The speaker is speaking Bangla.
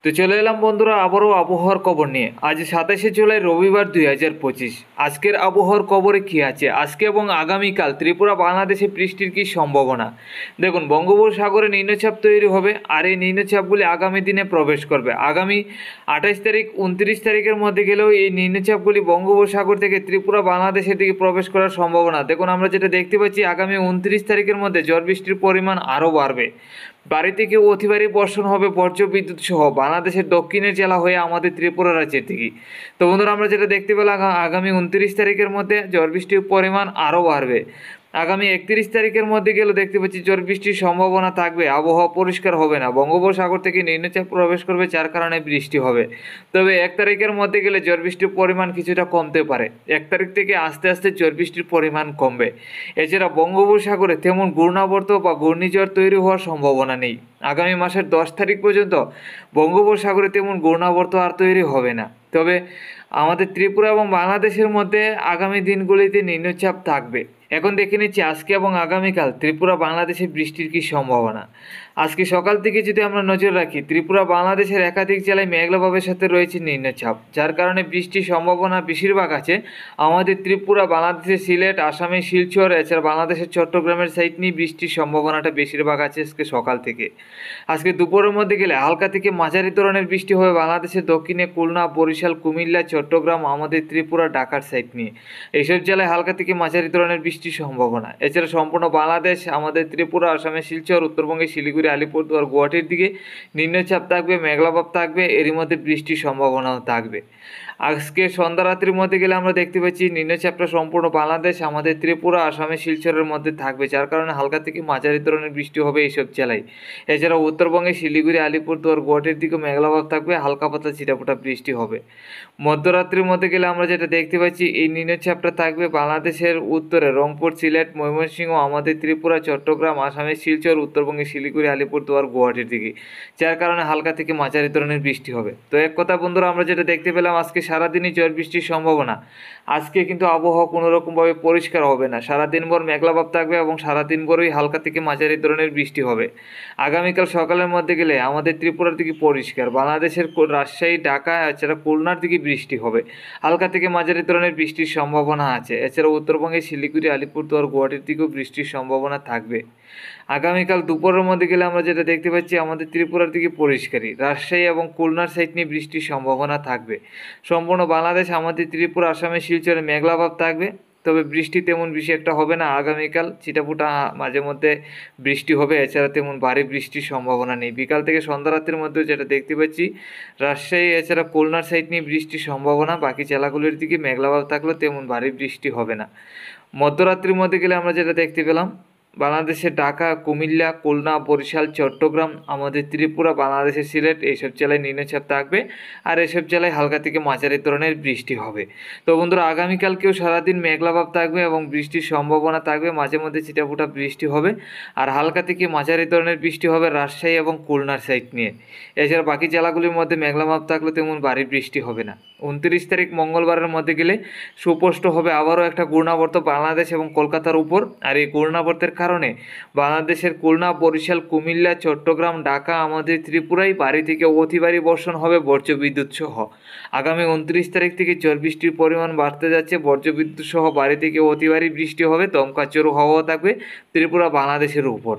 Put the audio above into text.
তো চলে এলাম বন্ধুরা আবারও আবহাওয়ার খবর নিয়ে। আজ 27শে জুলাই রবিবার 2025। আজকের আবহাওয়ার খবরে কী আছে, আজকে এবং আগামীকাল ত্রিপুরা বাংলাদেশে বৃষ্টির কী সম্ভাবনা। দেখুন, বঙ্গোপসাগরে নিম্নচাপ তৈরি হবে, আর এই নিম্নচাপগুলি আগামী দিনে প্রবেশ করবে। আগামী 28 তারিখ 29 তারিখের মধ্যে গেলেও এই নিম্নচাপগুলি বঙ্গোপসাগর থেকে ত্রিপুরা বাংলাদেশের দিকে প্রবেশ করার সম্ভাবনা। দেখুন, আমরা যেটা দেখতে পাচ্ছি, আগামী 29 তারিখের মধ্যে ঝড় বৃষ্টির পরিমাণ আরও বাড়বে। বাড়ি থেকে অতি ভারী বর্ষণ হবে, বজ্র বিদ্যুৎ সহ বাংলাদেশের দক্ষিণের জেলা হয়ে আমাদের ত্রিপুরা রাজ্যের দিকে। তো বন্ধুরা, আমরা যেটা দেখতে পেলাম, আগামী 29 তারিখের মধ্যে ঝড় বৃষ্টির পরিমাণ আরও বাড়বে। আগামী 31 তারিখের মধ্যে গেলে দেখতে পাচ্ছি ঝড় বৃষ্টির সম্ভাবনা থাকবে, আবহাওয়া পরিষ্কার হবে না, বঙ্গোপসাগর থেকে নিম্নচাপ প্রবেশ করবে, যার কারণে বৃষ্টি হবে। তবে 1 তারিখের মধ্যে গেলে ঝড় বৃষ্টির পরিমাণ কিছুটা কমতে পারে। 1 তারিখ থেকে আস্তে আস্তে ঝড় বৃষ্টির পরিমাণ কমবে। এছাড়া বঙ্গোপসাগরে তেমন ঘূর্ণাবর্ত বা ঘূর্ণিঝড় তৈরি হওয়ার সম্ভাবনা নেই। আগামী মাসের 10 তারিখ পর্যন্ত বঙ্গোপসাগরে তেমন ঘূর্ণাবর্ত আর তৈরি হবে না। তবে আমাদের ত্রিপুরা এবং বাংলাদেশের মধ্যে আগামী দিনগুলিতে নিম্নচাপ থাকবে। এখন দেখে নিচ্ছি আজকে এবং আগামীকাল ত্রিপুরা বাংলাদেশে বৃষ্টির কী সম্ভাবনা। আজকে সকাল থেকে যদি আমরা নজর রাখি, ত্রিপুরা বাংলাদেশের একাধিক জেলায় মেঘলাভাবের সাথে রয়েছে নিম্নচাপ, যার কারণে বৃষ্টির সম্ভাবনা বেশিরভাগ আছে আমাদের ত্রিপুরা, বাংলাদেশের সিলেট, আসামের শিলচর, এছাড়া বাংলাদেশের চট্টগ্রামের সাইড নিয়ে বৃষ্টির সম্ভাবনাটা বেশিরভাগ আছে আজকে সকাল থেকে। আজকে দুপুরের মধ্যে গেলে হালকা থেকে মাঝারি ধরনের বৃষ্টি হবে বাংলাদেশের দক্ষিণে খুলনা, বরিশাল, কুমিল্লা, চট্টগ্রাম, আমাদের ত্রিপুরা, ঢাকার সাইড নিয়ে এইসব জেলায় হালকা থেকে মাঝারি ধরনের বৃষ্টির সম্ভাবনা। এছাড়া সম্পূর্ণ বাংলাদেশ, আমাদের ত্রিপুরা, আসামের শিলচর, উত্তরবঙ্গের শিলিগুড়ি, আলিপুরদুয়ার, গুয়াহাটির দিকে নিম্নচাপ থাকবে, মেঘলাভাব থাকবে, এরই মধ্যে বৃষ্টির সম্ভাবনাও থাকবে। আজকে সন্ধ্যা রাত্রির মধ্যে গেলে আমরা দেখতে পাচ্ছি নিম্নচাপটা সম্পূর্ণ বাংলাদেশ, আমাদের ত্রিপুরা, আসামের শিলচরের মধ্যে থাকবে, যার কারণে হালকা থেকে মাঝারি ধরনের বৃষ্টি হবে এইসব জেলায়। এছাড়া উত্তরবঙ্গে শিলিগুড়ি, আলিপুরদুয়ার, গুয়াহাটির দিকে মেঘলাভাব থাকবে, হালকা পাতলা ছিটাফোঁটা বৃষ্টি হবে। মধ্যরাত্রির মধ্যে গেলে আমরা যেটা দেখতে পাচ্ছি, এই নিম্নচাপটা থাকবে বাংলাদেশের উত্তরে রংপুর, সিলেট, ময়মনসিংহ, আমাদের ত্রিপুরা, চট্টগ্রাম, আসামের শিলচর, উত্তরবঙ্গে শিলিগুড়ি, আলিপুরদুয়ার, গুয়াহাটির দিকে, যার কারণে হালকা থেকে মাঝারি ধরনের বৃষ্টি হবে। তো এক কথা বন্ধুরা, আমরা যেটা দেখতে পেলাম, আজকে সারাদিনই ঝড় বৃষ্টির সম্ভাবনা। আজকে কিন্তু আবহাওয়া কোনো রকমভাবে পরিষ্কার হবে না, সারাদিনভর মেঘলাভাব থাকবে এবং সারাদিনভরই হালকা থেকে মাঝারি ধরনের বৃষ্টি হবে। আগামীকাল সকালের মধ্যে গেলে আমাদের ত্রিপুরার দিকে পরিষ্কার, বাংলাদেশের রাজশাহী, ঢাকা, এছাড়া খুলনার দিকে বৃষ্টি হবে, হালকা থেকে মাঝারি ধরনের বৃষ্টির সম্ভাবনা আছে। এছাড়া উত্তরবঙ্গে শিলিগুড়ি, আলিপুরদুয়ার, গুয়াহাটির দিকেও বৃষ্টির সম্ভাবনা থাকবে। আগামীকাল দুপুরের মধ্যে গেলে আমরা যেটা দেখতে পাচ্ছি, আমাদের ত্রিপুরার দিকে পরিষ্কারই, রাজশাহী এবং খুলনার সাইড নিয়ে বৃষ্টির সম্ভাবনা থাকবে। সম্পূর্ণ বাংলাদেশ, আমাদের ত্রিপুরা, আসামের শিলচরে মেঘলাভাব থাকবে, তবে বৃষ্টি তেমন বেশি একটা হবে না। আগামীকাল ছিটাফোঁটা মাঝে মধ্যে বৃষ্টি হবে, এছাড়া তেমন ভারী বৃষ্টির সম্ভাবনা নেই। বিকাল থেকে সন্ধ্যা রাত্রির মধ্যে যেটা দেখতে পাচ্ছি, রাজশাহী এছাড়া খুলনার সাইড নিয়ে বৃষ্টির সম্ভাবনা, বাকি জেলাগুলির দিকে মেঘলাভাব থাকলেও তেমন ভারী বৃষ্টি হবে না। মধ্যরাত্রির মধ্যে গেলে আমরা যেটা দেখতে পেলাম, বাংলাদেশের ঢাকা, কুমিল্লা, খুলনা, বরিশাল, চট্টগ্রাম, আমাদের ত্রিপুরা, বাংলাদেশের সিলেট, এইসব জেলায় নিম্নচাপ থাকবে, আর এসব জেলায় হালকা থেকে মাঝারি ধরনের বৃষ্টি হবে। তো বন্ধুরা, আগামীকালকেও সারাদিন মেঘলাভাব থাকবে এবং বৃষ্টির সম্ভাবনা থাকবে, মাঝে মধ্যে ছিটাফোঁটা বৃষ্টি হবে, আর হালকা থেকে মাঝারি ধরনের বৃষ্টি হবে রাজশাহী এবং খুলনার সাইড নিয়ে। এছাড়া বাকি জেলাগুলির মধ্যে মেঘলাভাব থাকলে তেমন ভারী বৃষ্টি হবে না। 29 তারিখ মঙ্গলবারের মধ্যে গেলে সুস্পষ্ট হবে আবারও একটা ঘূর্ণাবর্ত বাংলাদেশ এবং কলকাতার উপর, আর এই ঘূর্ণাবর্তের কারণে বাংলাদেশের খুলনা, বরিশাল, কুমিল্লা, চট্টগ্রাম, ঢাকা, আমাদের ত্রিপুরায় ভারী থেকে অতি ভারী বর্ষণ হবে, বজ্র বিদ্যুৎ সহ। আগামী 29 তারিখ থেকে ঝড় বৃষ্টির পরিমাণ বাড়তে যাচ্ছে, বজ্র বিদ্যুৎ সহ ভারী থেকে অতি ভারী বৃষ্টি হবে, দমকা চড়ো হাওয়া থাকবে ত্রিপুরা বাংলাদেশের উপর।